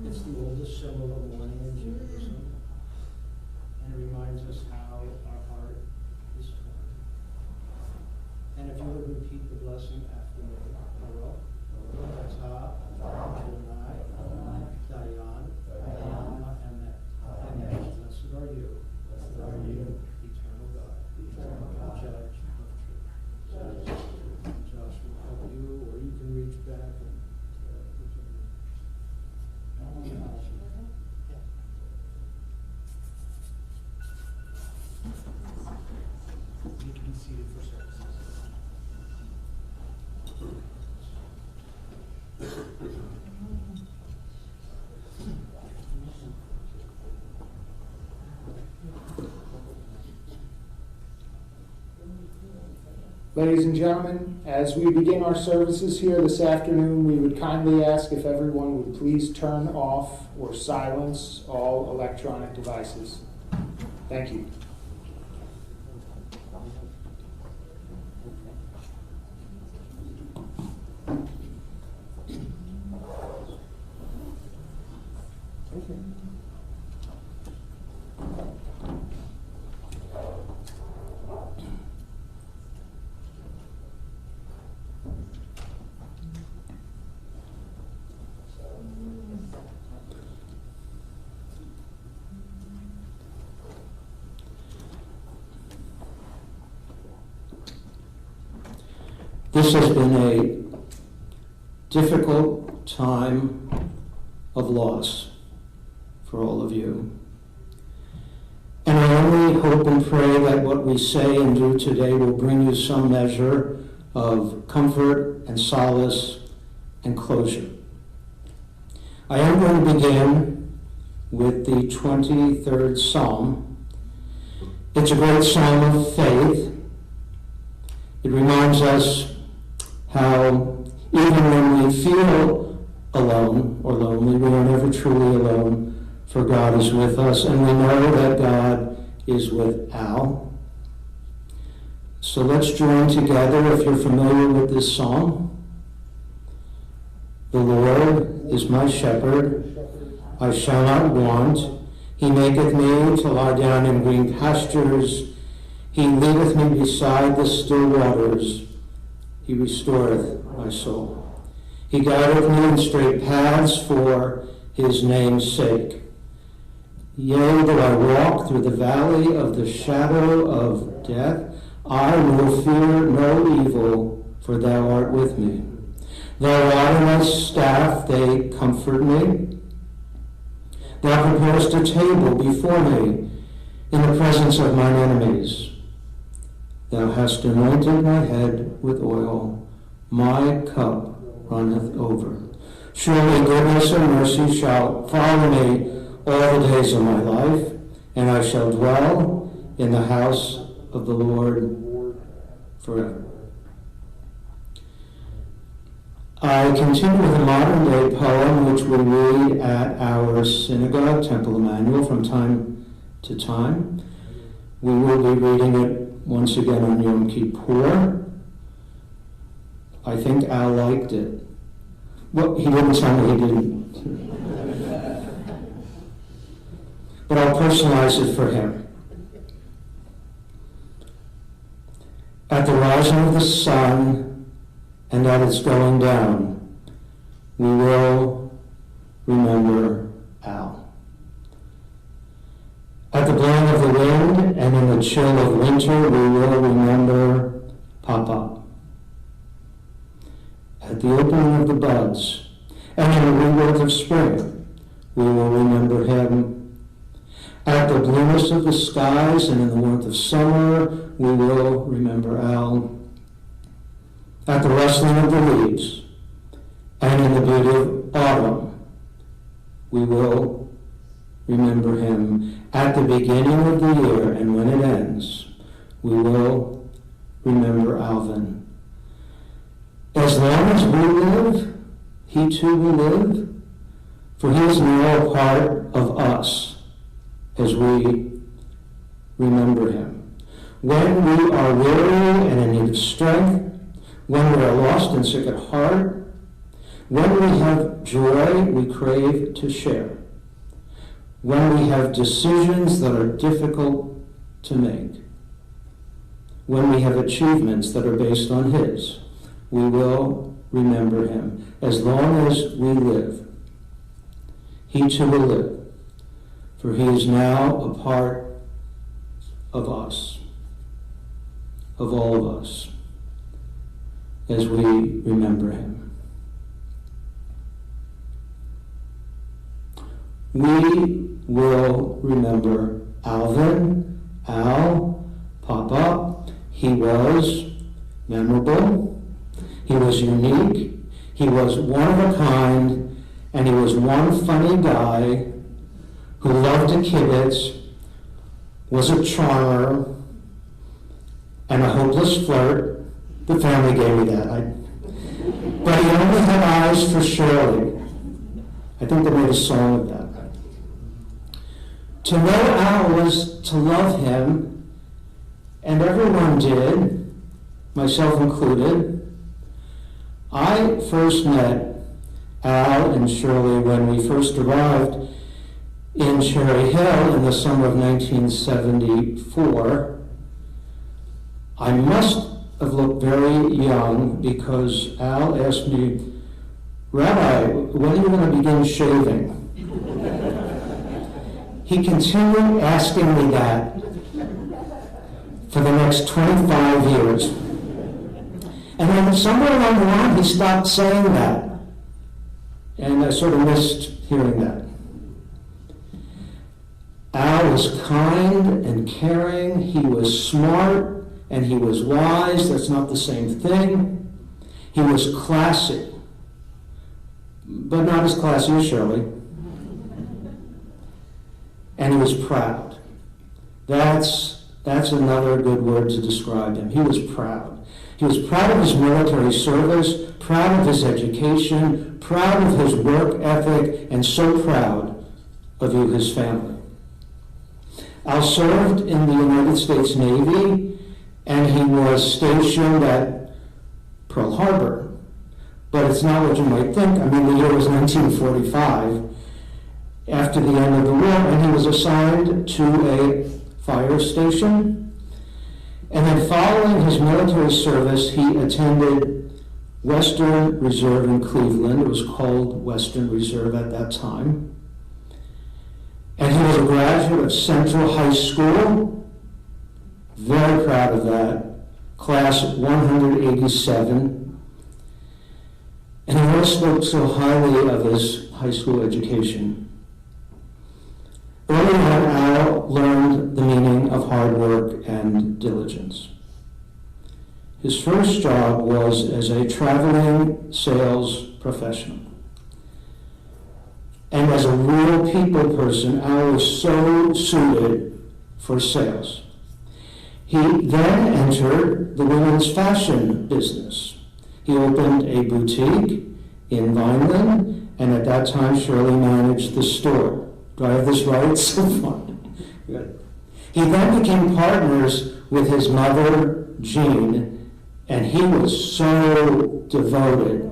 It's the oldest symbol of mourning in Judaism, and it reminds us how our heart is torn. And if you would repeat the blessing after me, Baruch, Atah, Adonai, Dayan, Emet. Blessed are you, eternal God, Judge of truth. Josh will help you, or you can reach back and you can be seated for services. Ladies and gentlemen, as we begin our services here this afternoon, we would kindly ask if everyone would please turn off or silence all electronic devices. Thank you. This has been a difficult time of loss for all of you. And I only hope and pray that what we say and do today will bring you some measure of comfort and solace and closure. I am going to begin with the 23rd Psalm. It's a great psalm of faith. It reminds us how even when we feel alone or lonely, we are never truly alone, for God is with us, and we know that God is with Al. So let's join together, if you're familiar with this psalm. The Lord is my shepherd, I shall not want. He maketh me to lie down in green pastures. He leadeth me beside the still waters. He restoreth my soul. He guideth me in straight paths for his name's sake. Yea, though I walk through the valley of the shadow of death, I will fear no evil, for thou art with me. Thy rod and thy staff, they comfort me. Thou preparest a table before me in the presence of mine enemies. Thou hast anointed my head with oil, my cup runneth over. Surely goodness and mercy shall follow me all the days of my life, and I shall dwell in the house of the Lord forever. I continue with a modern-day poem which we read at our synagogue, Temple Emmanuel, from time to time. We will be reading it once again on Yom Kippur. I think Al liked it. Well, he didn't tell me he didn't. But I'll personalize it for him. At the rising of the sun and at its going down, we will remember Al. At the blowing of the wind and in the chill of winter, we will remember Papa. At the opening of the buds and in the rebirth of spring, we will remember him. At the blueness of the skies and in the warmth of summer, we will remember Al. At the rustling of the leaves And in the beauty of autumn, we will remember him at the beginning of the year, and when it ends, we will remember Alvin. As long as we live, he too will live, for he is now a part of us as we remember him. When we are weary and in need of strength, when we are lost and sick at heart, when we have joy we crave to share, when we have decisions that are difficult to make, when we have achievements that are based on his, we will remember him. As long as we live, he too will live, for he is now a part of us, of all of us, as we remember him. We will remember Alvin, Al, Papa. He was memorable. He was unique. He was one of a kind, and he was one funny guy who loved to kibitz, was a charmer, and a hopeless flirt. The family gave me that. But he only had eyes for Shirley. I think they made a song of that. To know Al was to love him, and everyone did, myself included. I first met Al and Shirley when we first arrived in Cherry Hill in the summer of 1974. I must have looked very young because Al asked me, "Rabbi, when are you going to begin shaving?" He continued asking me that for the next 25 years. And then somewhere along the line, he stopped saying that. And I sort of missed hearing that. Al was kind and caring. He was smart and he was wise. That's not the same thing. He was classy, but not as classy as Shirley. And he was proud. That's another good word to describe him. He was proud. He was proud of his military service, proud of his education, proud of his work ethic, and so proud of you, his family. Al served in the United States Navy, and he was stationed at Pearl Harbor. But it's not what you might think. I mean, the year was 1945. After the end of the war, and he was assigned to a fire station. And then following his military service, he attended Western Reserve in Cleveland. It was called Western Reserve at that time. And he was a graduate of Central High School. Very proud of that. Class 187. And he always spoke so highly of his high school education. Early on, Al learned the meaning of hard work and diligence. His first job was as a traveling sales professional. And as a real people person, Al was so suited for sales. He then entered the women's fashion business. He opened a boutique in Vineland, and at that time, Shirley managed the store. Do I have this right? It's so fun. Good. He then became partners with his mother, Jean, and he was so devoted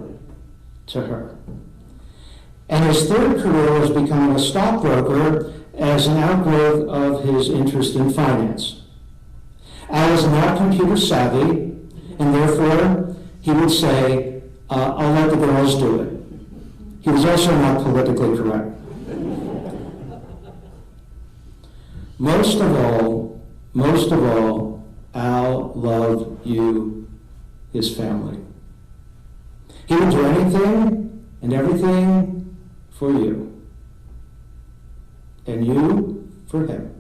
to her. And his third career was becoming a stockbroker as an outgrowth of his interest in finance. Al was not computer savvy, and therefore he would say, I'll let the girls do it. He was also not politically correct. Most of all, Al loved you, his family. He would do anything and everything for you, and you for him.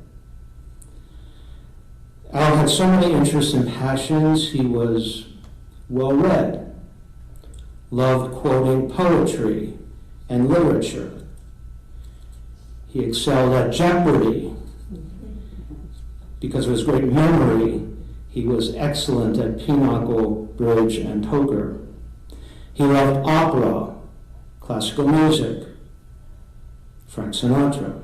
Al had so many interests and passions. He was well-read, loved quoting poetry and literature. He excelled at Jeopardy. Because of his great memory, he was excellent at pinochle, bridge, and poker. He loved opera, classical music, Frank Sinatra.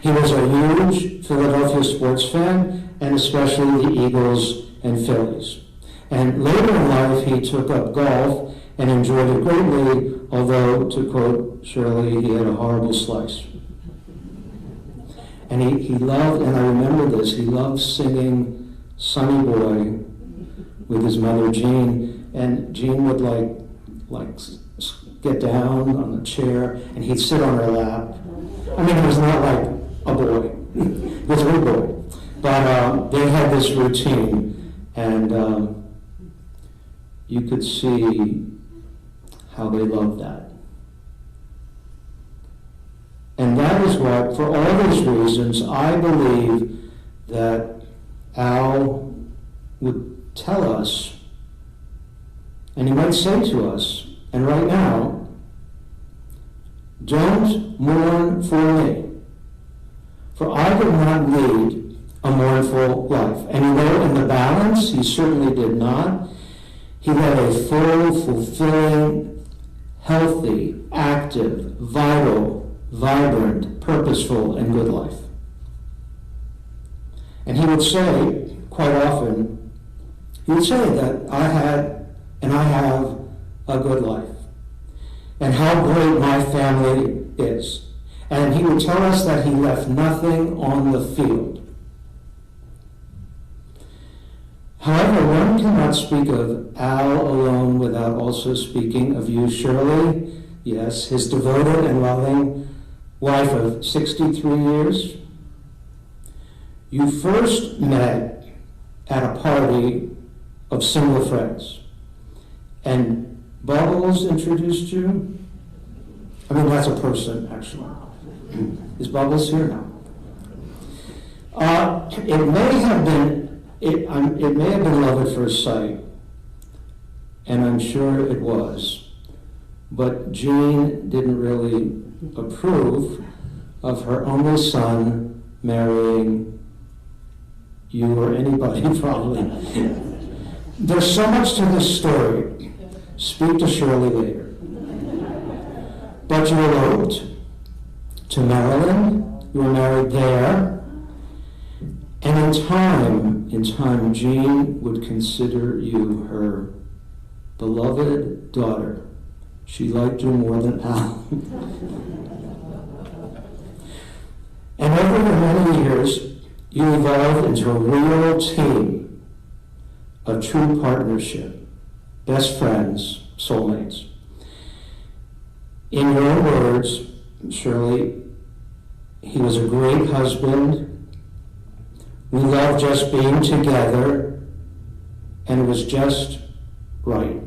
He was a huge Philadelphia sports fan, and especially the Eagles and Phillies. And later in life, he took up golf and enjoyed it greatly, although, to quote Shirley, he had a horrible slice. And he loved, and I remember this, he loved singing Sonny Boy with his mother, Jean, and Jean would get down on the chair, and he'd sit on her lap. I mean, he was not like a boy. He was a real boy. But they had this routine, and you could see how they loved that. And that is what, for all these reasons, I believe that Al would tell us, and he might say to us, and right now, don't mourn for me, for I did not lead a mournful life. And you know, in the balance, he certainly did not. He led a full, fulfilling, healthy, active, vital, vibrant, purposeful, and good life. And he would say, quite often, he would say that I had and I have a good life, and how great my family is. And he would tell us that he left nothing on the field. However, one cannot speak of Al alone without also speaking of you, Shirley. Yes, his devoted and loving wife of 63 years. You first met at a party of similar friends, and Bubbles introduced you. I mean, that's a person, actually. Is Bubbles here now? It may have been love at first sight, and I'm sure it was. But Jean didn't really approve of her only son marrying you or anybody, probably. There's so much to this story. Speak to Shirley later. But you eloped to Maryland. You were married there. And in time, Jean would consider you her beloved daughter. She liked you more than Al. And over the many years, you evolved into a real team, a true partnership, best friends, soulmates. In your own words, Shirley, he was a great husband. We loved just being together, and it was just right.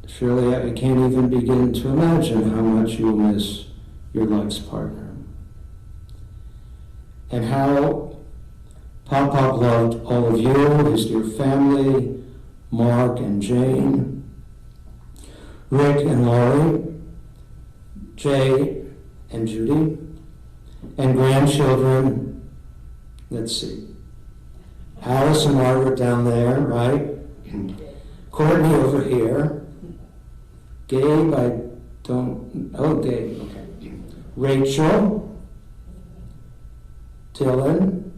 Shirley, I can't even begin to imagine how much you'll miss your life's partner. And how Pop loved all of you, his dear family, Mark and Jane, Rick and Laurie, Jay and Judy, and grandchildren. Let's see. Alice and Margaret down there, right? Courtney over here. Gabe, Gabe, okay. Rachel, Dylan,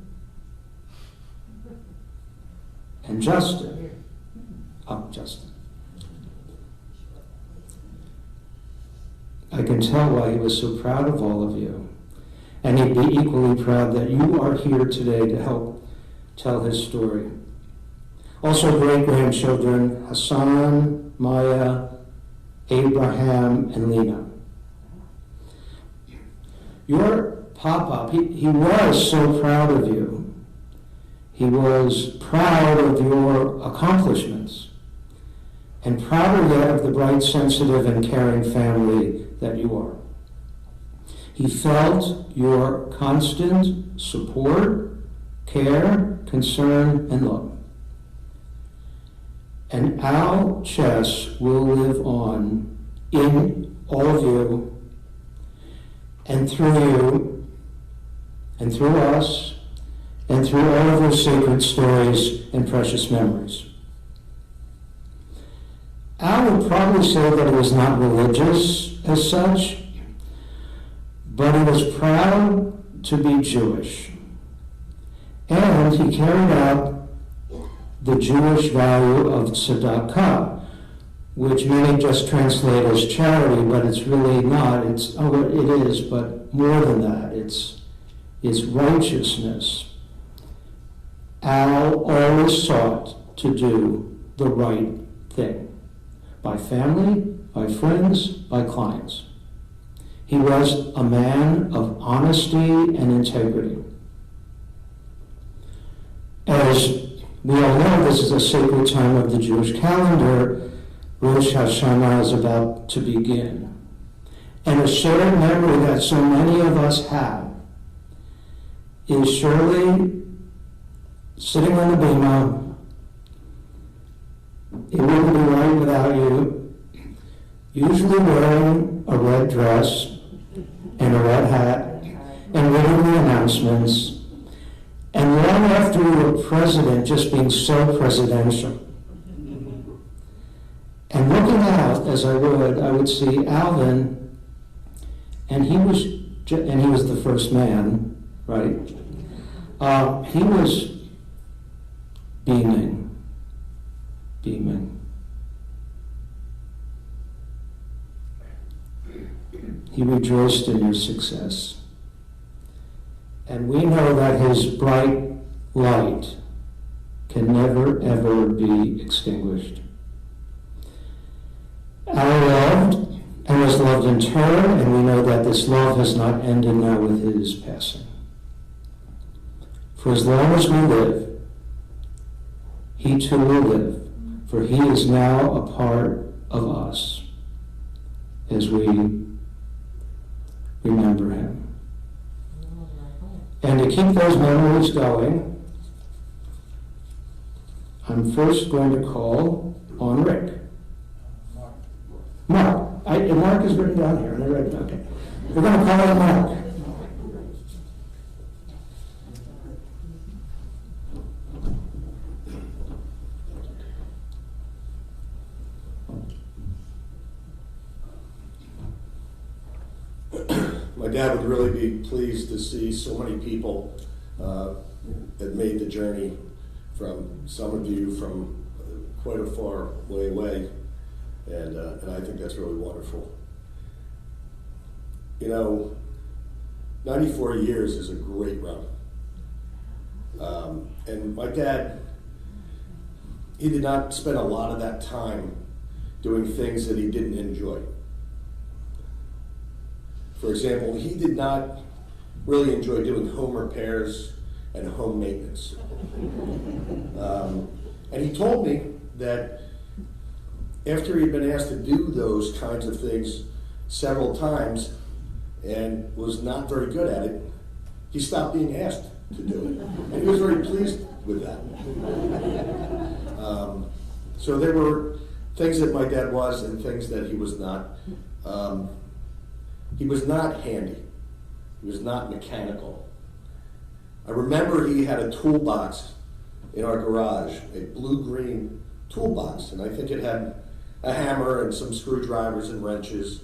and Justin. Oh, Justin. I can tell why he was so proud of all of you. And he'd be equally proud that you are here today to help tell his story. Also great-grandchildren, Hassan, Maya, Abraham, and Lena. Your Papa, he was so proud of you. He was proud of your accomplishments, and prouder yet of the bright, sensitive, and caring family that you are. He felt your constant support, care, concern, and love. And Al Chess will live on in all of you, and through you, and through us, and through all of your sacred stories and precious memories. Al would probably say that he was not religious as such, but he was proud to be Jewish. And he carried out the Jewish value of tzedakah, which many just translate as charity, but it's really not. It is, but more than that. It's righteousness. Al always sought to do the right thing, by family, by friends, by clients. He was a man of honesty and integrity. As we all know, this is a sacred time of the Jewish calendar. Rosh Hashanah is about to begin. And a shared memory that so many of us have is Shirley sitting on the bima. It wouldn't be right without you, usually wearing a red dress and a red hat and reading the announcements. And long after you were president, just being so presidential. And looking out, as I would see Alvin, and he was the first man, right? He was beaming. He rejoiced in your success. And we know that his bright light can never, ever be extinguished. Al loved and was loved in turn, and we know that this love has not ended now with his passing. For as long as we live, he too will live, for he is now a part of us as we remember him. And to keep those memories going, I'm first going to call on Rick. Mark. Mark is written down here, and I read it. Okay. We're going to call on Mark. My dad would really be pleased to see so many people that made the journey, from some of you from quite a far way away, and I think that's really wonderful. You know, 94 years is a great run. And my dad, he did not spend a lot of that time doing things that he didn't enjoy. For example, he did not really enjoy doing home repairs and home maintenance. And he told me that after he'd been asked to do those kinds of things several times and was not very good at it, he stopped being asked to do it. And he was very pleased with that. So there were things that my dad was and things that he was not. He was not handy. He was not mechanical. I remember he had a toolbox in our garage, a blue-green toolbox, and I think it had a hammer and some screwdrivers and wrenches.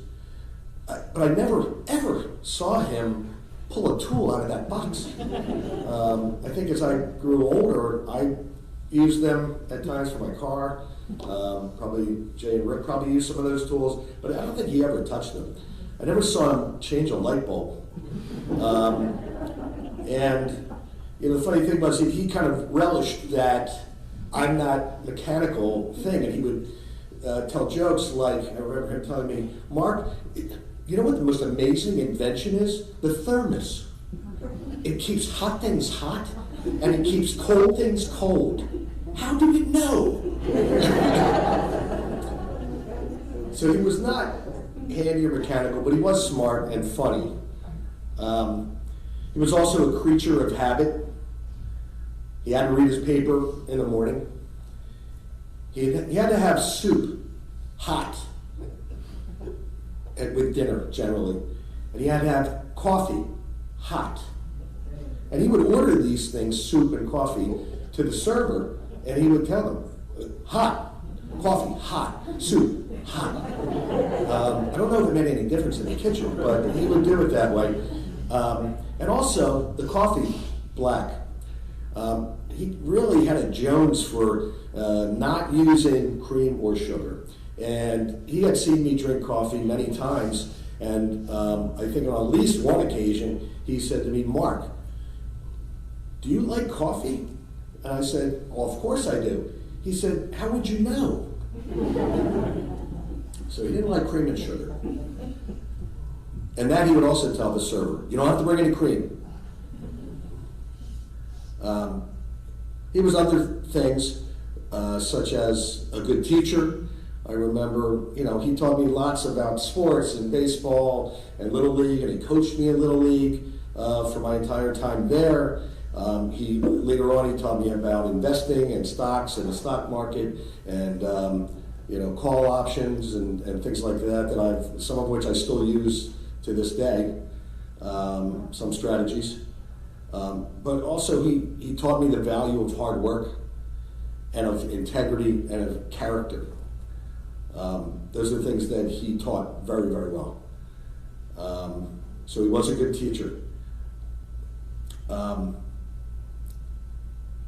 But I never, ever saw him pull a tool out of that box. I think as I grew older, I used them at times for my car. Probably Jay and Rick probably used some of those tools, but I don't think he ever touched them. I never saw him change a light bulb. And you know, the funny thing was he kind of relished that I'm not mechanical thing, and he would tell jokes like, I remember him telling me, Mark, you know what the most amazing invention is? The thermos. It keeps hot things hot, and it keeps cold things cold. How do we know? So he was not handy or mechanical, but he was smart and funny. He was also a creature of habit. He had to read his paper in the morning. He had to have soup, hot, with dinner generally. And he had to have coffee, hot. And he would order these things, soup and coffee, to the server, and he would tell them, hot, coffee, hot, soup, hot. I don't know if it made any difference in the kitchen, but he would do it that way. And also, the coffee, black. He really had a Jones for not using cream or sugar. And he had seen me drink coffee many times, and I think on at least one occasion, he said to me, Mark, do you like coffee? And I said, well, of course I do. He said, how would you know? So he didn't like cream and sugar. And that he would also tell the server, you don't have to bring any cream. He was other things, such as a good teacher. I remember, he taught me lots about sports and baseball and Little League, and he coached me in Little League for my entire time there. Later on, he taught me about investing and stocks and the stock market and, call options and things like that some of which I still use to this day, some strategies. But also he taught me the value of hard work and of integrity and of character. Those are things that he taught very, very well. So he was a good teacher.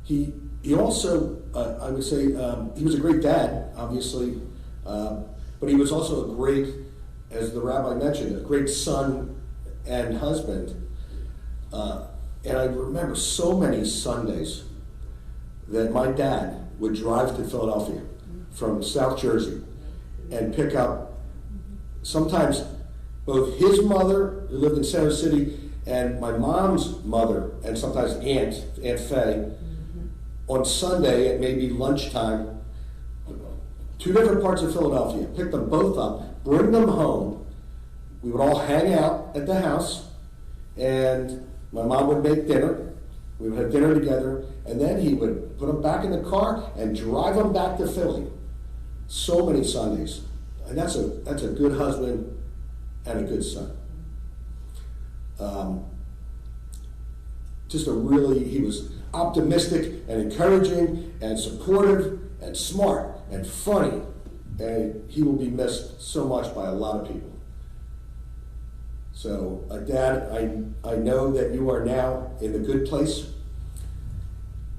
He also, I would say, he was a great dad, obviously, but he was also a great, as the rabbi mentioned, a great son and husband. And I remember so many Sundays that my dad would drive to Philadelphia from South Jersey and pick up sometimes both his mother, who lived in Center City, and my mom's mother, and sometimes Aunt Faye, on Sunday at maybe lunchtime, 2 different parts of Philadelphia, pick them both up, bring them home. We would all hang out at the house, and my mom would make dinner. We would have dinner together, and then he would put them back in the car and drive them back to Philly. So many Sundays. And that's a good husband and a good son. He was optimistic and encouraging and supportive and smart and funny. And he will be missed so much by a lot of people. So, Dad, I know that you are now in the good place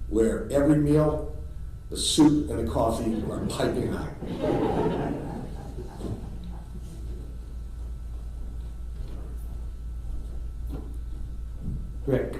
where every meal, the soup and the coffee are piping hot. Rick.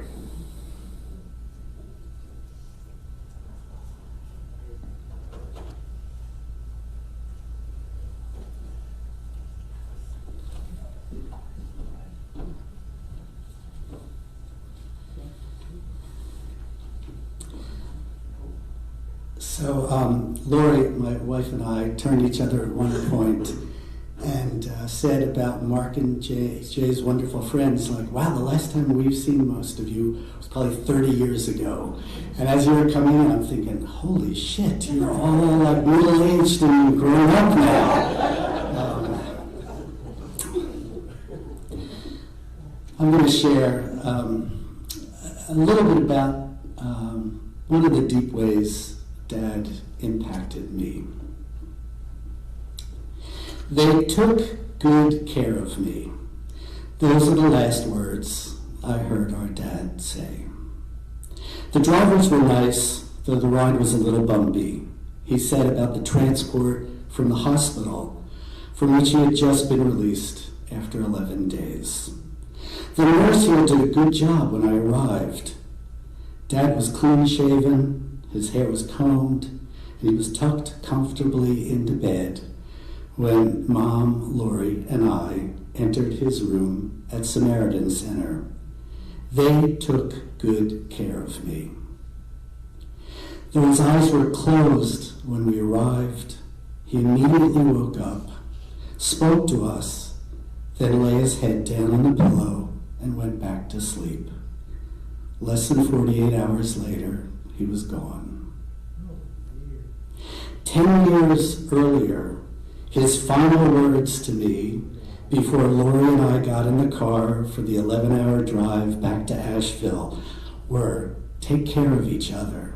So Lori, my wife, and I turned each other at one point and said about Mark and Jay's wonderful friends, like, wow, the last time we've seen most of you was probably 30 years ago. And as you were coming in, I'm thinking, holy shit, you're all like middle-aged and grown up now. I'm going to share a little bit about one of the deep ways Dad impacted me. They took good care of me. Those are the last words I heard our dad say. The drivers were nice, though the ride was a little bumpy. He said about the transport from the hospital, from which he had just been released after 11 days. The nurse here did a good job when I arrived. Dad was clean-shaven, his hair was combed, and he was tucked comfortably into bed when Mom, Lori, and I entered his room at Samaritan Center. They took good care of me. Though his eyes were closed when we arrived, he immediately woke up, spoke to us, then lay his head down on the pillow and went back to sleep. Less than 48 hours later, he was gone. 10 years earlier, his final words to me before Lori and I got in the car for the 11-hour drive back to Asheville were, take care of each other.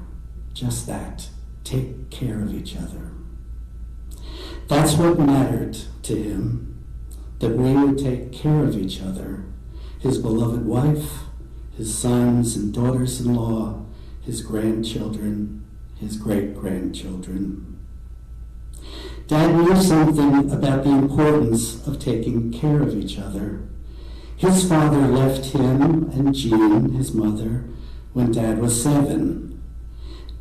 Just that. Take care of each other. That's what mattered to him, that we would take care of each other, his beloved wife, his sons and daughters-in-law, his grandchildren, his great-grandchildren. Dad knew something about the importance of taking care of each other. His father left him and Jean, his mother, when Dad was 7.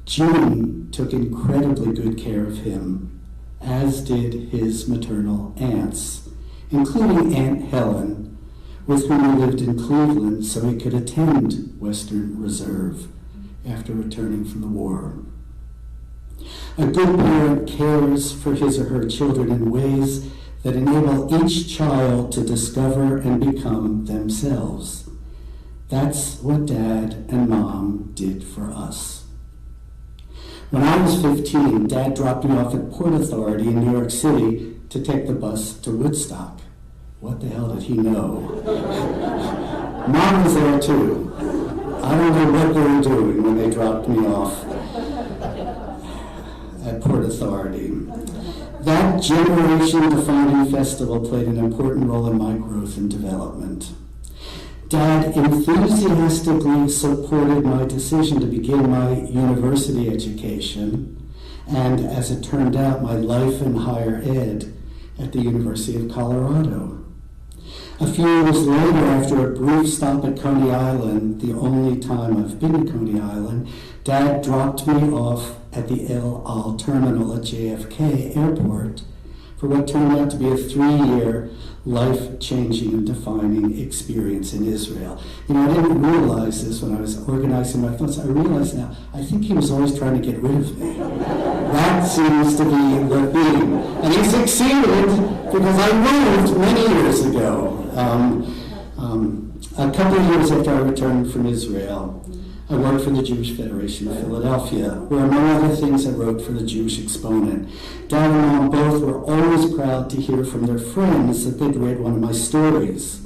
Jean took incredibly good care of him, as did his maternal aunts, including Aunt Helen, with whom he lived in Cleveland so he could attend Western Reserve after returning from the war. A good parent cares for his or her children in ways that enable each child to discover and become themselves. That's what Dad and Mom did for us. When I was 15, Dad dropped me off at Port Authority in New York City to take the bus to Woodstock. What the hell did he know? Mom was there too. I don't know what they were doing when they dropped me off at Port Authority. That generation-defining festival played an important role in my growth and development. Dad enthusiastically supported my decision to begin my university education, and as it turned out, my life in higher ed at the University of Colorado. A few years later, after a brief stop at Coney Island, the only time I've been to Coney Island, Dad dropped me off at the El Al terminal at JFK Airport for what turned out to be a 3-year life-changing and defining experience in Israel. You know, I didn't realize this when I was organizing my thoughts. I realize now, I think he was always trying to get rid of me. That seems to be the theme. And he succeeded because I moved many years ago. A couple of years after I returned from Israel, I worked for the Jewish Federation of Philadelphia, where among other things I wrote for the Jewish Exponent. Dad and Mom both were always proud to hear from their friends that they'd read one of my stories.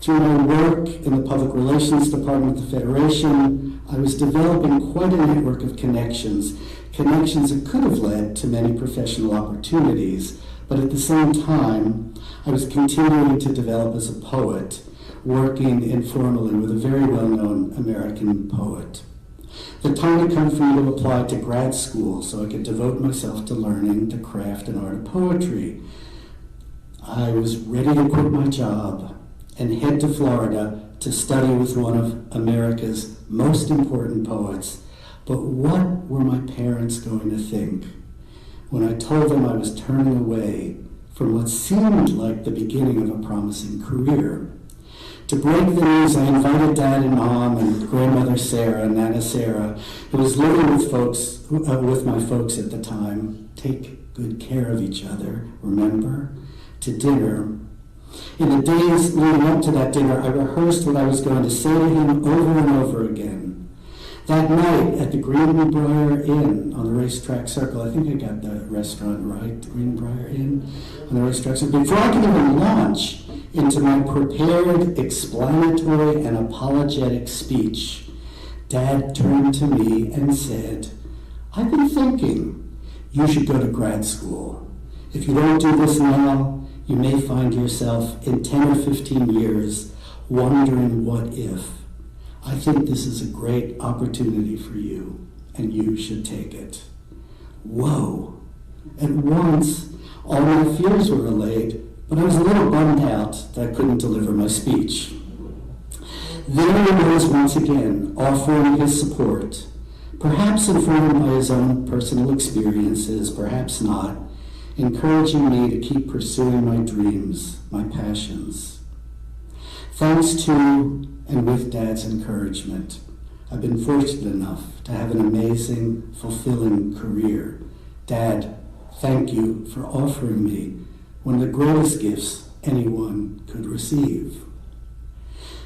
Through my work in the Public Relations Department of the Federation, I was developing quite a network of connections that could have led to many professional opportunities, but at the same time, I was continuing to develop as a poet, working informally with a very well-known American poet. The time had come for me to apply to grad school so I could devote myself to learning the craft and art of poetry. I was ready to quit my job and head to Florida to study with one of America's most important poets. But what were my parents going to think when I told them I was turning away from what seemed like the beginning of a promising career? To break the news, I invited Dad and Mom and grandmother Sarah, Nana Sarah, who was living with my folks at the time. Take good care of each other, remember? To dinner. In the days leading up to that dinner, I rehearsed what I was going to say to him over and over again. That night at the Greenbrier Inn on the Racetrack Circle, I think I got the restaurant right, Greenbrier Inn on the Racetrack Circle. Before I could even launch into my prepared, explanatory, and apologetic speech, Dad turned to me and said, "I've been thinking you should go to grad school. If you don't do this now, you may find yourself in 10 or 15 years wondering what if. I think this is a great opportunity for you, and you should take it." Whoa! At once, all my fears were allayed, but I was a little bummed out that I couldn't deliver my speech. There he was once again, offering his support, perhaps informed by his own personal experiences, perhaps not, encouraging me to keep pursuing my dreams, my passions. Thanks to and with Dad's encouragement, I've been fortunate enough to have an amazing, fulfilling career. Dad, thank you for offering me one of the greatest gifts anyone could receive.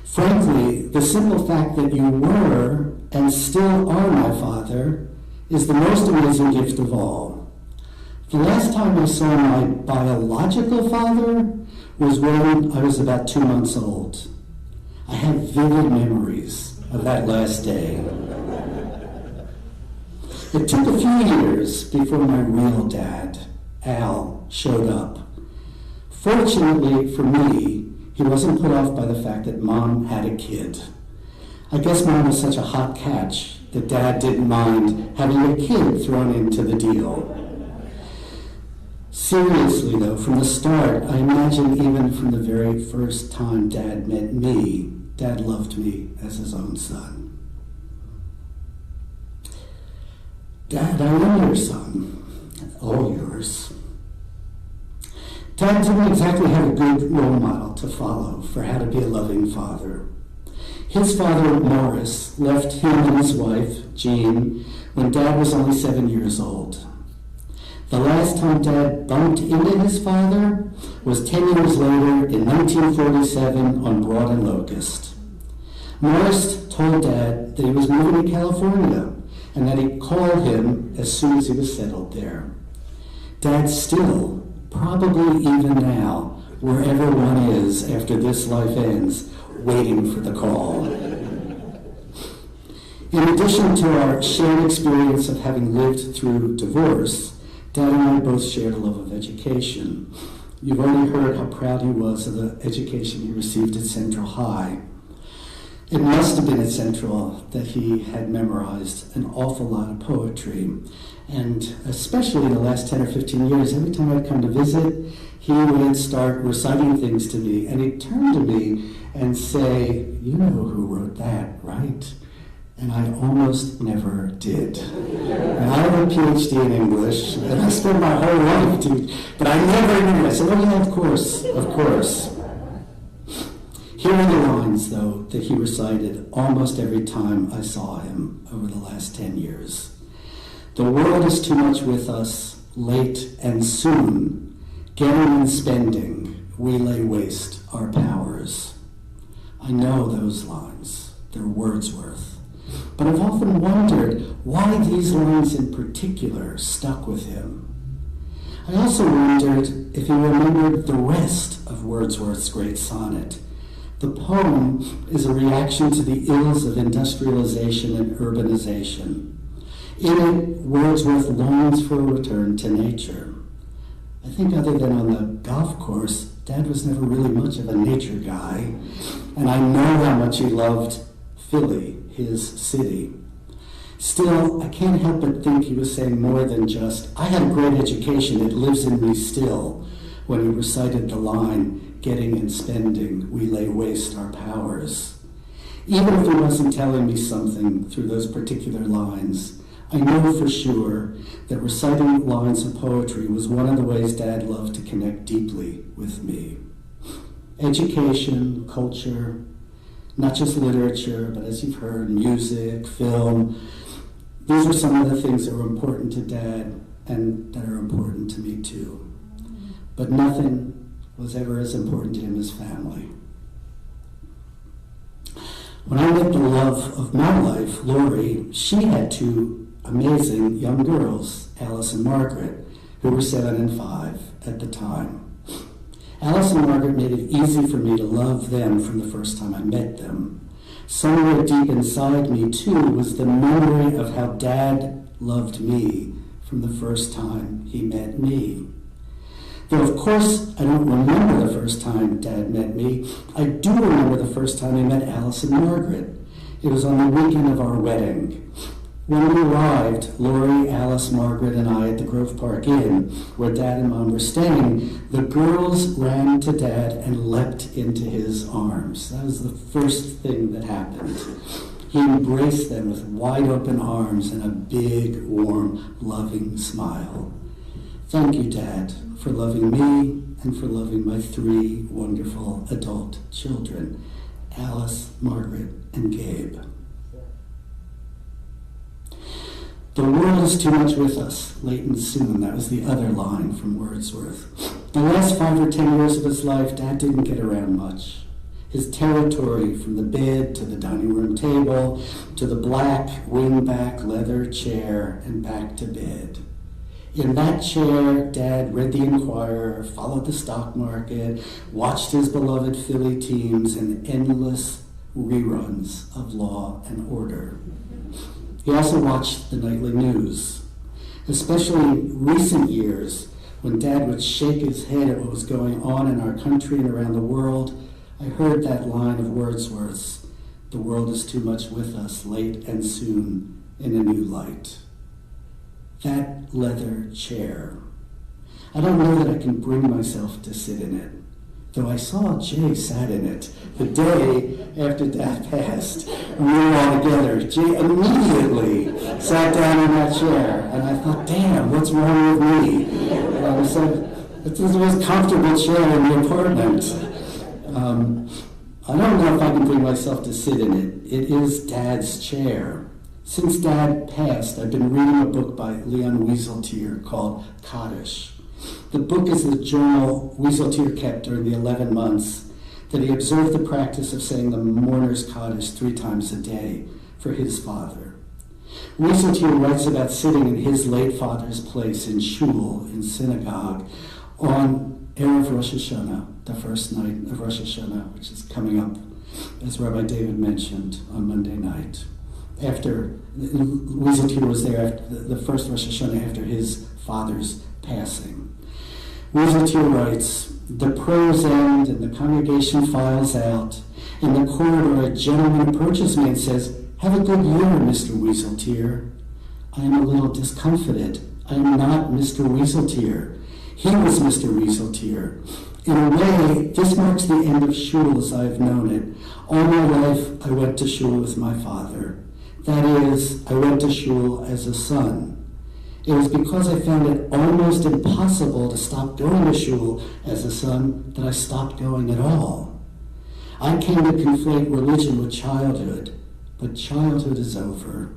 Frankly, the simple fact that you were and still are my father is the most amazing gift of all. The last time I saw my biological father was when I was about 2 months old. I have vivid memories of that last day. It took a few years before my real dad, Al, showed up. Fortunately for me, he wasn't put off by the fact that Mom had a kid. I guess Mom was such a hot catch that Dad didn't mind having a kid thrown into the deal. Seriously, though, from the start, I imagine even from the very first time Dad met me, Dad loved me as his own son. Dad, I am your son, all yours. Dad didn't exactly have a good role model to follow for how to be a loving father. His father, Morris, left him and his wife, Jean, when Dad was only 7 years old. The last time Dad bumped into his father was 10 years later in 1947 on Broad and Locust. Morris told Dad that he was moving to California and that he'd call him as soon as he was settled there. Dad still, probably even now, wherever one is after this life ends, waiting for the call. In addition to our shared experience of having lived through divorce, Dad and I both shared a love of education. You've already heard how proud he was of the education he received at Central High. It must have been at Central that he had memorized an awful lot of poetry. And especially in the last 10 or 15 years, every time I'd come to visit, he would start reciting things to me. And he'd turn to me and say, "You know who wrote that, right?" And I almost never did. And I have a PhD in English, and I spent my whole life teaching, but I never knew. I said, "Oh yeah, of course, of course." Here are the lines, though, that he recited almost every time I saw him over the last 10 years. "The world is too much with us, late and soon. Getting and spending, we lay waste our powers." I know those lines. They're Wordsworth. But I've often wondered why these lines in particular stuck with him. I also wondered if he remembered the rest of Wordsworth's great sonnet. The poem is a reaction to the ills of industrialization and urbanization. In it, Wordsworth longs for a return to nature. I think other than on the golf course, Dad was never really much of a nature guy, and I know how much he loved Philly, his city. Still, I can't help but think he was saying more than just, "I had a great education, it lives in me still," when he recited the line, "Getting and spending, we lay waste our powers." Even if he wasn't telling me something through those particular lines, I know for sure that reciting lines of poetry was one of the ways Dad loved to connect deeply with me. Education, culture, not just literature, but as you've heard, music, film, these were some of the things that were important to Dad and that are important to me too. But nothing was ever as important to him as family. When I met the love of my life, Lori, she had two amazing young girls, Alice and Margaret, who were 7 and 5 at the time. Alice and Margaret made it easy for me to love them from the first time I met them. Somewhere deep inside me, too, was the memory of how Dad loved me from the first time he met me. Though, of course, I don't remember the first time Dad met me, I do remember the first time I met Alice and Margaret. It was on the weekend of our wedding. When we arrived, Lori, Alice, Margaret, and I at the Grove Park Inn, where Dad and Mom were staying, the girls ran to Dad and leapt into his arms. That was the first thing that happened. He embraced them with wide open arms and a big, warm, loving smile. Thank you, Dad, for loving me and for loving my 3 wonderful adult children, Alice, Margaret, and Gabe. The world is too much with us, late and soon. That was the other line from Wordsworth. The last 5 or 10 years of his life, Dad didn't get around much. His territory, from the bed to the dining room table, to the black wingback leather chair, and back to bed. In that chair, Dad read the Inquirer, followed the stock market, watched his beloved Philly teams, and endless reruns of Law and Order. He also watched the nightly news, especially in recent years when Dad would shake his head at what was going on in our country and around the world. I heard that line of Wordsworth's, "The world is too much with us, late and soon in a new light." That leather chair. I don't know that I can bring myself to sit in it, though I saw Jay sat in it the day after Dad passed. And we were all together. Jay immediately sat down in that chair, and I thought, damn, what's wrong with me? And I said, it's the most comfortable chair in the apartment. I don't know if I can bring myself to sit in it. It is Dad's chair. Since Dad passed, I've been reading a book by Leon Wieseltier called Kaddish. The book is the journal Wieseltier kept during the 11 months that he observed the practice of saying the mourner's Kaddish 3 times a day for his father. Wieseltier writes about sitting in his late father's place in shul, in synagogue, on Erev Rosh Hashanah, the first night of Rosh Hashanah, which is coming up, as Rabbi David mentioned, on Monday night. After Wieseltier was there after the first Rosh Hashanah after his father's passing. Wieseltier writes, the prayers end and the congregation files out. In the corridor, a gentleman approaches me and says, "Have a good year, Mr. Wieseltier." I am a little discomfited. I am not Mr. Wieseltier. He was Mr. Wieseltier. In a way, this marks the end of shul as I've known it. All my life, I went to shul with my father. That is, I went to shul as a son. It was because I found it almost impossible to stop going to shul as a son that I stopped going at all. I came to conflate religion with childhood, but childhood is over.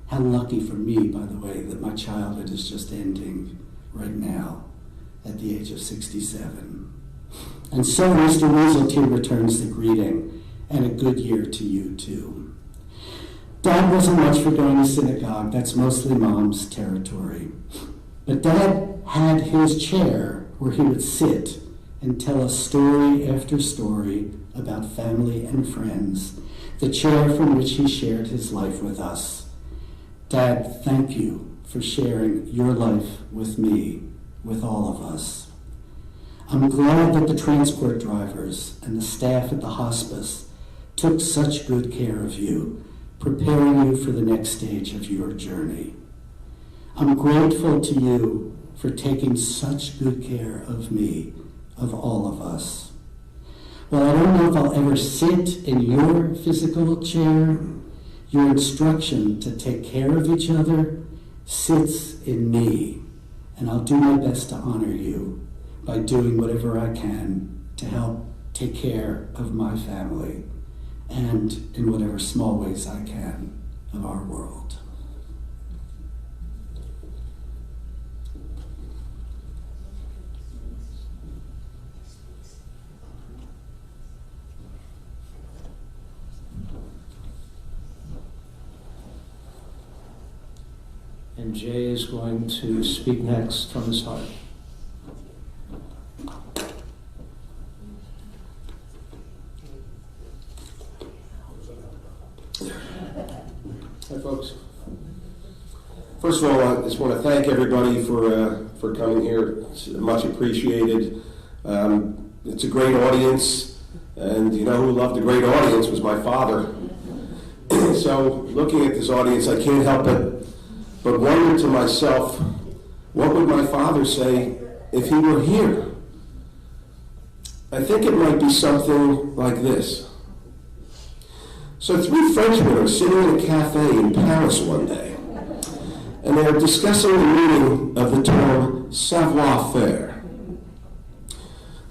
How lucky for me, by the way, that my childhood is just ending right now at the age of 67. And so Mr. Wieseltier returns the greeting, and a good year to you too. Dad wasn't much for going to synagogue. That's mostly Mom's territory. But Dad had his chair where he would sit and tell us story after story about family and friends, the chair from which he shared his life with us. Dad, thank you for sharing your life with me, with all of us. I'm glad that the transport drivers and the staff at the hospice took such good care of you, preparing you for the next stage of your journey. I'm grateful to you for taking such good care of me, of all of us. Well, I don't know if I'll ever sit in your physical chair. Your instruction to take care of each other sits in me, and I'll do my best to honor you by doing whatever I can to help take care of my family and in whatever small ways I can of our world. And Jay is going to speak next from his heart. Hi, folks. First of all, I just want to thank everybody for coming here. It's much appreciated. It's a great audience, and you know who loved a great audience was my father. So, looking at this audience, I can't help but wonder to myself, what would my father say if he were here? I think it might be something like this. So 3 Frenchmen are sitting in a cafe in Paris one day, and they're discussing the meaning of the term savoir-faire.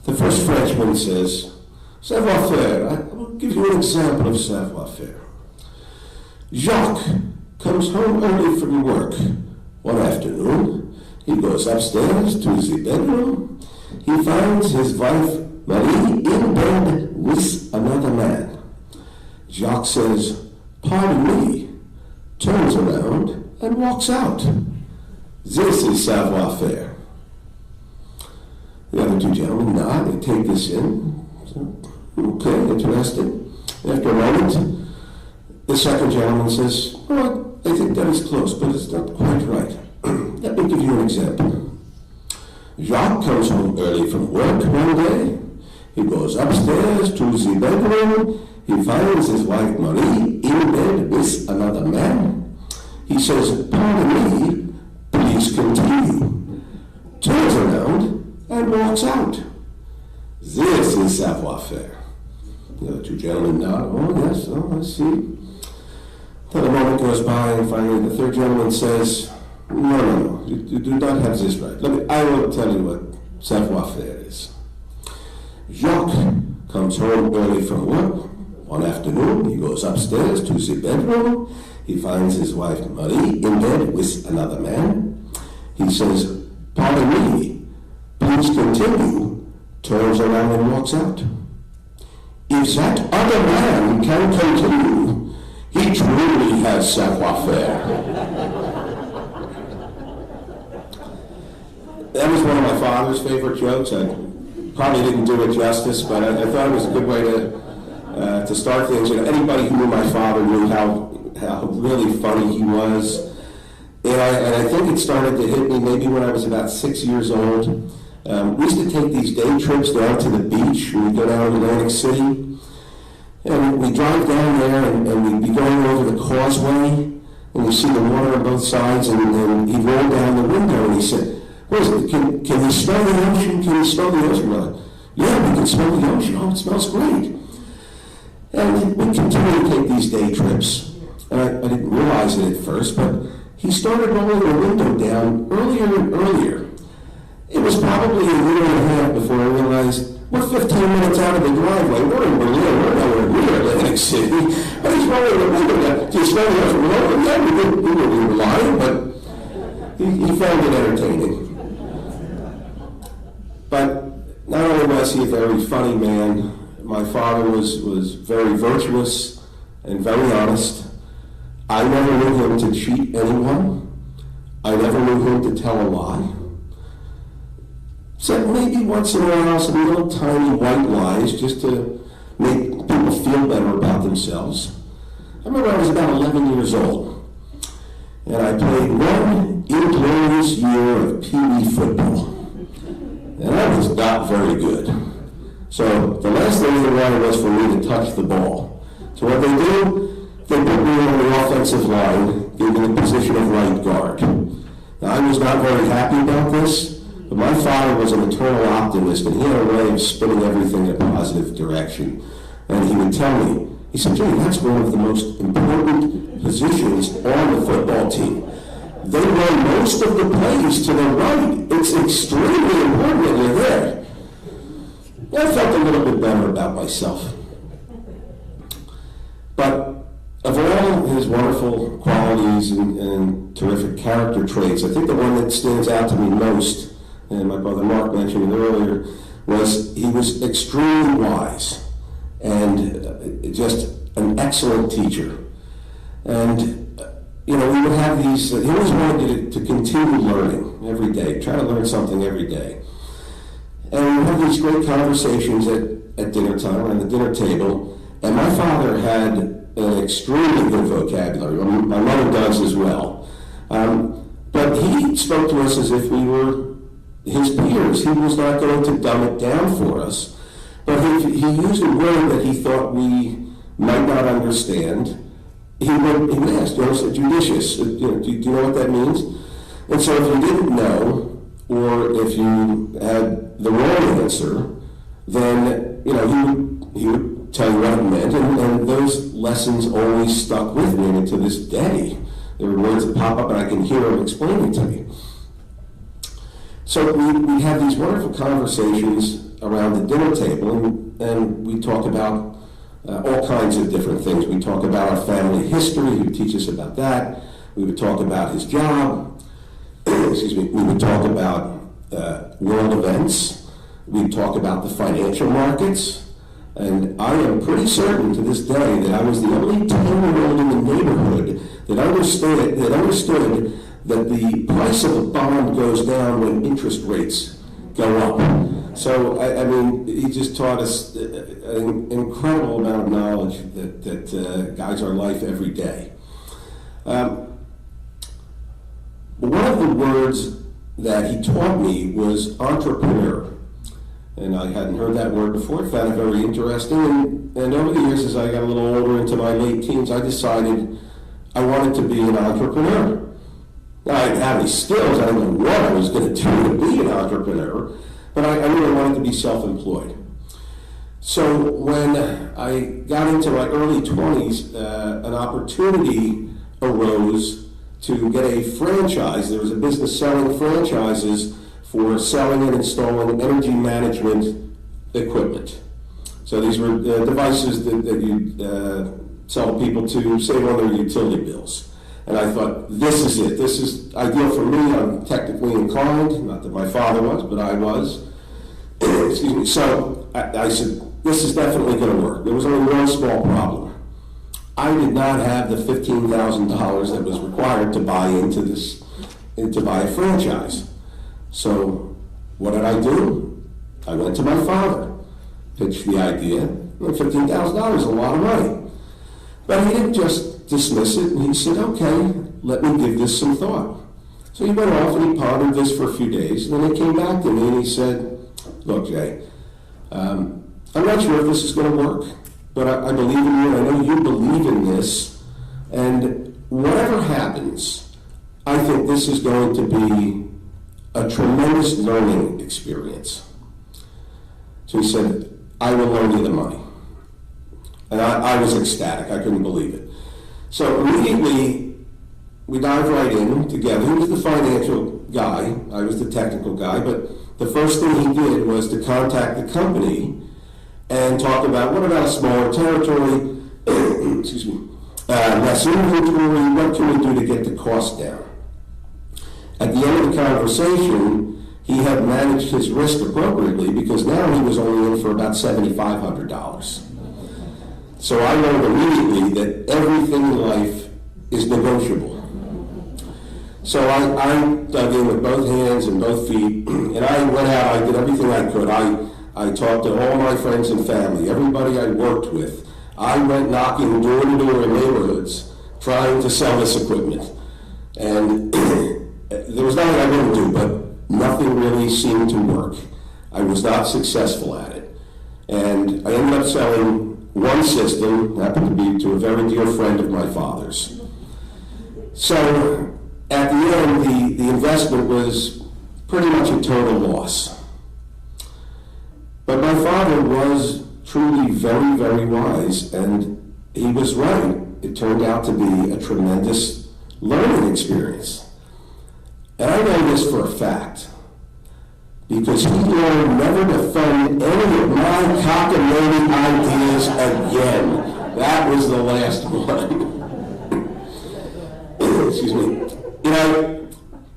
The first Frenchman says, savoir-faire, I will give you an example of savoir-faire. Jacques comes home early from work. One afternoon, he goes upstairs to his bedroom. He finds his wife, Marie, in bed with another man. Jacques says, "Pardon me," turns around and walks out. This is savoir-faire. The other two gentlemen nod, they take this in. So, okay, interesting. After a moment, the second gentleman says, well, I think that is close, but it's not quite right. Let me give you an example. Jacques comes home early from work one day. He goes upstairs to the bedroom. He finds his wife Marie in bed with another man. He says, pardon me, please continue. Turns around and walks out. This is savoir-faire. The other two gentlemen nod. Oh, yes, oh, I see. Then a moment goes by, and finally the third gentleman says, no, you do not have this right. I will tell you what savoir-faire is. Jacques comes home early from work. One afternoon, he goes upstairs to the bedroom. He finds his wife Marie in bed with another man. He says, pardon me, please continue. Turns around and walks out. If that other man can continue, he truly has savoir-faire. That was one of my father's favorite jokes. I probably didn't do it justice, but I thought it was a good way to start things. You know, anybody who knew my father knew how really funny he was. And I think it started to hit me maybe when I was about 6 years old. We used to take these day trips down to the beach. We'd go down to Atlantic City. And we'd drive down there and we'd be going over the causeway. And you see the water on both sides. And he'd roll down the window and he said, what is it? Can you smell the ocean? Can you smell the ocean? We're like, yeah, we can smell the ocean. Oh, it smells great. And we continued to take these day trips. And I didn't realize it at first, but he started rolling the window down earlier and earlier. It was probably a year and a half before I realized we're 15 minutes out of the driveway. We're in Berlin. We're nowhere near Atlantic City. But he's rolling the window down. Do you smell the ocean? Well, yeah, we were lying, but he found it entertaining. But not only was he a very funny man, my father was very virtuous and very honest. I never knew him to cheat anyone. I never knew him to tell a lie. Except maybe once in a while some little tiny white lies just to make people feel better about themselves. I remember I was about 11 years old, and I played one inglorious year of Pee Wee football. And I was not very good. So the last thing they wanted was for me to touch the ball. So what they do, they put me on the offensive line, gave me the position of right guard. Now I was not very happy about this, but my father was an eternal optimist, and he had a way of spinning everything in a positive direction. And he would tell me, he said, Jimmy, that's one of the most important positions on the football team. They run most of the plays to the right. It's extremely important that you're there. I felt a little bit better about myself. But of all his wonderful qualities and terrific character traits, I think the one that stands out to me most, and my brother Mark mentioned it earlier, was he was extremely wise and just an excellent teacher. And you know, we would have these, he always wanted to continue learning every day, try to learn something every day. And we would have these great conversations at dinner time, around the dinner table, and my father had an extremely good vocabulary. My mother does as well. But he spoke to us as if we were his peers. He was not going to dumb it down for us. But he used a word that he thought we might not understand. He would ask, judicious. Do you know what that means? And so if you didn't know, or if you had the wrong answer, then he would tell you what it meant, and those lessons always stuck with me, and to this day, there are words that pop up, and I can hear him explaining to me. So we have these wonderful conversations around the dinner table, and we talk about all kinds of different things. We talk about our family history. He would teach us about that. We would talk about his job. Excuse me. We would talk about world events. We'd talk about the financial markets. And I am pretty certain to this day that I was the only 10-year-old in the neighborhood that understood that the price of a bond goes down when interest rates go up. So, I mean, he just taught us an incredible amount of knowledge that guides our life every day. One of the words that he taught me was entrepreneur. And I hadn't heard that word before. I found it very interesting. And over the years, as I got a little older, into my late teens, I decided I wanted to be an entrepreneur. Now, I didn't have any skills. I didn't know what I was going to do to be an entrepreneur. But I really wanted to be self-employed. So when I got into my early 20s, an opportunity arose to get a franchise. There was a business selling franchises for selling and installing energy management equipment. So these were devices that you sell people to save on their utility bills. And I thought, this is it. This is ideal for me. I'm technically inclined, not that my father was, but I was. Excuse me. So I said, this is definitely going to work. There was only one small problem. I did not have the $15,000 that was required to buy to buy a franchise. So what did I do? I went to my father, pitched the idea. $15,000 is a lot of money. But he didn't just dismiss it, and he said, okay, let me give this some thought. So he went off and he pondered this for a few days, and then he came back to me and he said, look, Jay, I'm not sure if this is going to work, but I believe in you, and I know you believe in this, and whatever happens, I think this is going to be a tremendous learning experience. So he said, I will loan you the money. And I was ecstatic. I couldn't believe it. So immediately, we dived right in together. He was the financial guy. I was the technical guy. But the first thing he did was to contact the company and talk about, what about a smaller territory, excuse me, less inventory, what can we do to get the cost down? At the end of the conversation, he had managed his risk appropriately because now he was only in for about $7,500. So I learned immediately that everything in life is negotiable. So I dug in with both hands and both feet, and I went out, I did everything I could. I talked to all my friends and family, everybody I worked with. I went knocking door to door in neighborhoods trying to sell this equipment. And there was nothing I wouldn't do, but nothing really seemed to work. I was not successful at it. And I ended up selling one system, happened to be to a very dear friend of my father's. So at the end, the investment was pretty much a total loss. But my father was truly very, very wise, and he was right. It turned out to be a tremendous learning experience. And I know this for a fact, because he learned never to fund any of my cockamamie ideas again. That was the last one. Excuse me. You know,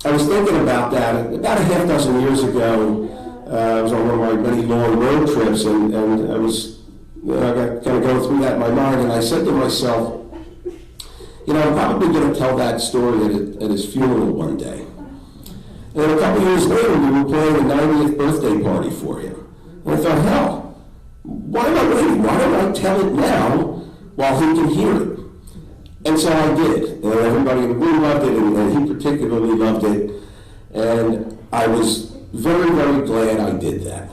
I was thinking about that about a half dozen years ago. I was on one of my many long road trips, and I was, I got kind of going through that in my mind, and I said to myself, you know, I'm probably going to tell that story at his funeral one day. And then a couple years later, we were planning a 90th birthday party for him. And I thought, hell, why am I waiting? Why don't I tell it now while he can hear it? And so I did. And everybody in the room loved it, and he particularly loved it. And I was very, very glad I did that.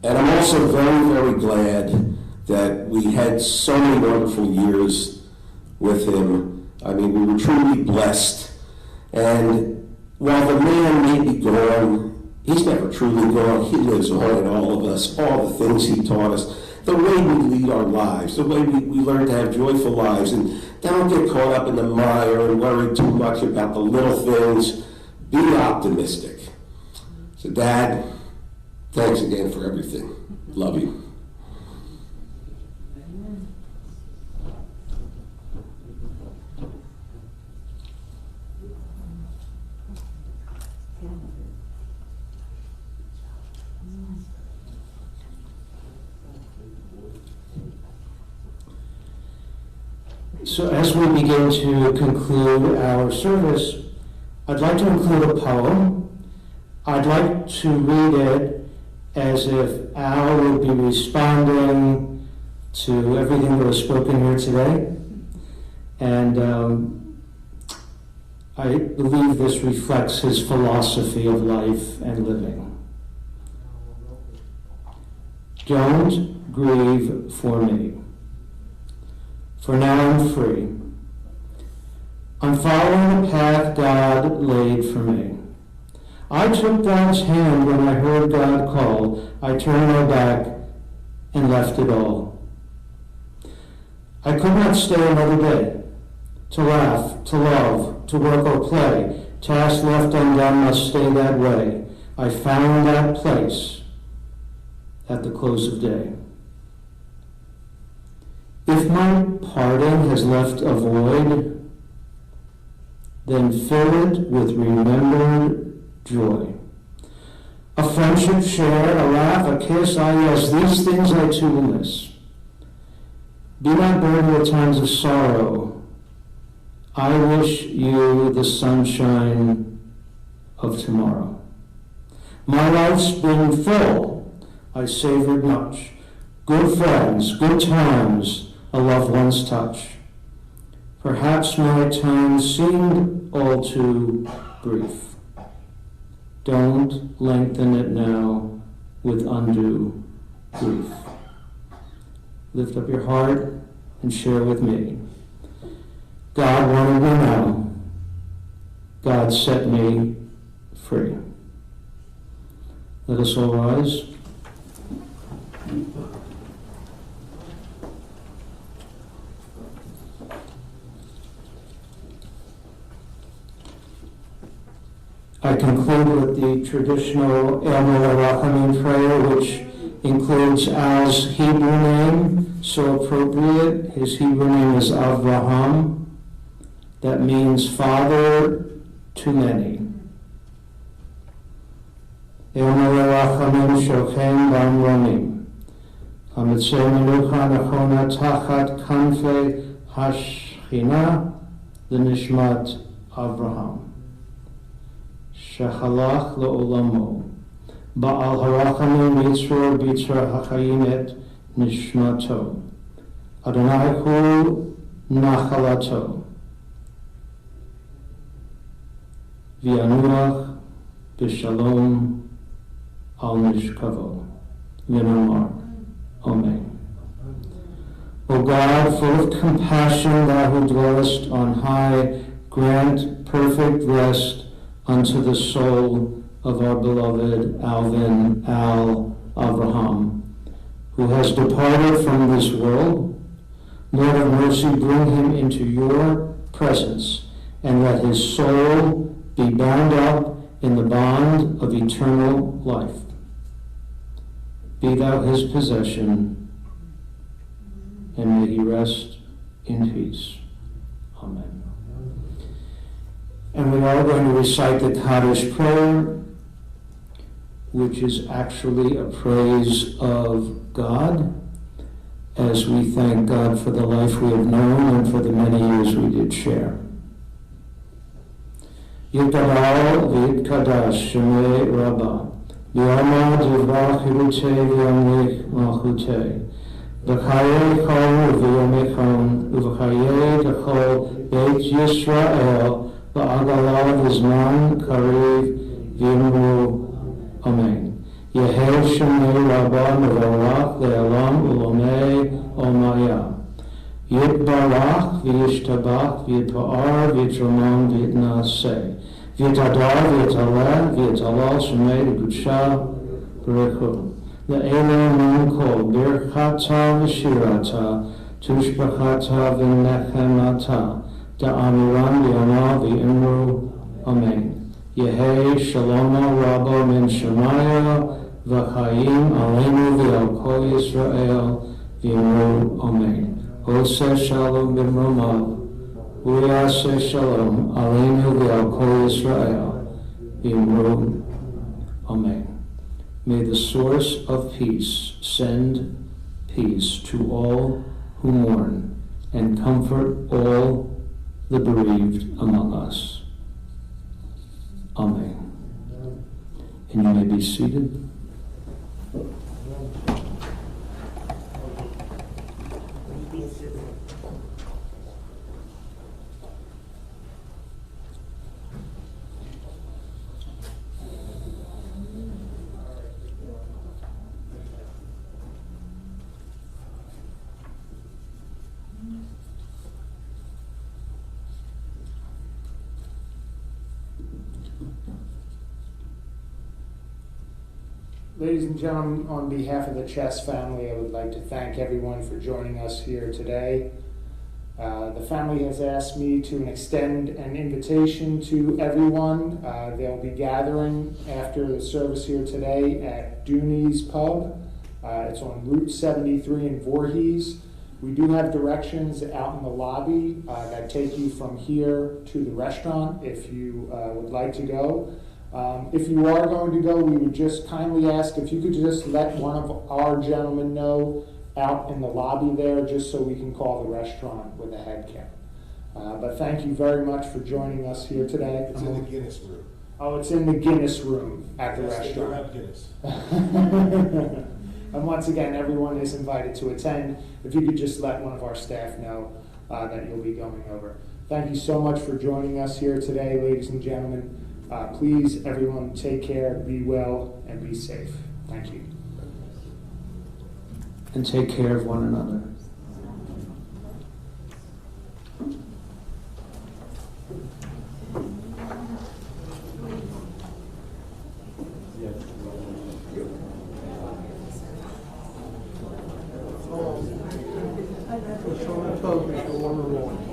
And I'm also very, very glad that we had so many wonderful years with him. I mean, we were truly blessed. And while the man may be gone, he's never truly gone. He lives on in all of us, all the things he taught us, the way we lead our lives, the way we learn to have joyful lives, and don't get caught up in the mire and worry too much about the little things. Be optimistic. So, Dad, thanks again for everything. Love you. So as we begin to conclude our service, I'd like to include a poem. I'd like to read it as if Al would be responding to everything that was spoken here today. And I believe this reflects his philosophy of life and living. Don't grieve for me, for now I'm free. I'm following the path God laid for me. I took God's hand when I heard God call. I turned my back and left it all. I could not stay another day, to laugh, to love, to work or play. Task left undone must stay that way. I found that place at the close of day. If my parting has left a void, then fill it with remembered joy. A friendship shared, a laugh, a kiss, yes, these things I too will miss. Be not burdened with times of sorrow. I wish you the sunshine of tomorrow. My life's been full, I savored much. Good friends, good times, a loved one's touch. Perhaps my time seemed all too brief. Don't lengthen it now with undue grief. Lift up your heart and share with me. God wanted me now. God set me free. Let us all rise. I conclude with the traditional El Rachamim prayer, which includes Al's Hebrew name, so appropriate. His Hebrew name is Avraham. That means father to many. El Rachamim Shochem Bam Romim. Hamitzeh Menucha Nachona Tachat Kanfe Hashchina L'Nishmat Avraham. Shechalach le'olamo, ba'al harachamim yitzro b'itra hachayim et nishmato, Adonai hu nachalato, v'yanuach b'shalom al nishkavo, v'namar, Amen. O God, full of compassion, thou who dwellest on high, grant perfect rest unto the soul of our beloved Alvin Al Avraham, who has departed from this world. Lord of mercy, bring him into your presence, and let his soul be bound up in the bond of eternal life. Be thou his possession, and may he rest in peace. Amen. And we are going to recite the Kaddish prayer, which is actually a praise of God, as we thank God for the life we have known and for the many years we did share. Yitbalal v'yitkadash shemei Rabbah, v'yamad yivrach hirutei v'yamlich malchutei, v'chayei chol v'yamechon, v'chayei d'chol Beit Yisrael, Ba'agalav Izman Karev V'imru Amen. Yehev Shemei Rabbah Mevarach Le'alam Ulomei Omaya. Yitbarach V'yishtabach V'yitpa'ar V'yitramon V'yitnaseh. V'yitadar V'yitaleh V'yitalal Shemei L'Gudsha B'rechu. Le'ele Mon Kol Birchata V'shirata Tushbachata V'nechemata. Da'amiram Yama V'imru Amen. Yehei Shaloma Rabba Min Shemaya V'chaim Aleinu V'al Kol Yisrael V'imru Amen. Oseh Shalom B'mromav Uyaseh Shalom Aleinu V'al Kol Yisrael V'imru Amen. May the source of peace send peace to all who mourn and comfort all the bereaved among us. Amen. And you may be seated. Ladies and gentlemen, on behalf of the Chess family, I would like to thank everyone for joining us here today. The family has asked me to extend an invitation to everyone. They'll be gathering after the service here today at Dooney's Pub. It's on Route 73 in Voorhees. We do have directions out in the lobby that take you from here to the restaurant if you would like to go. If you are going to go, we would just kindly ask if you could just let one of our gentlemen know out in the lobby there, just so we can call the restaurant with a head count. But thank you very much for joining us here today. It's in the Guinness room. Oh, it's in the Guinness room at the Yes, they do restaurant. have Guinness. And once again, everyone is invited to attend. If you could just let one of our staff know that you'll be going over. Thank you so much for joining us here today, ladies and gentlemen. Please, everyone, take care, be well, and be safe. Thank you. And take care of one another. Show me a photo, one or more.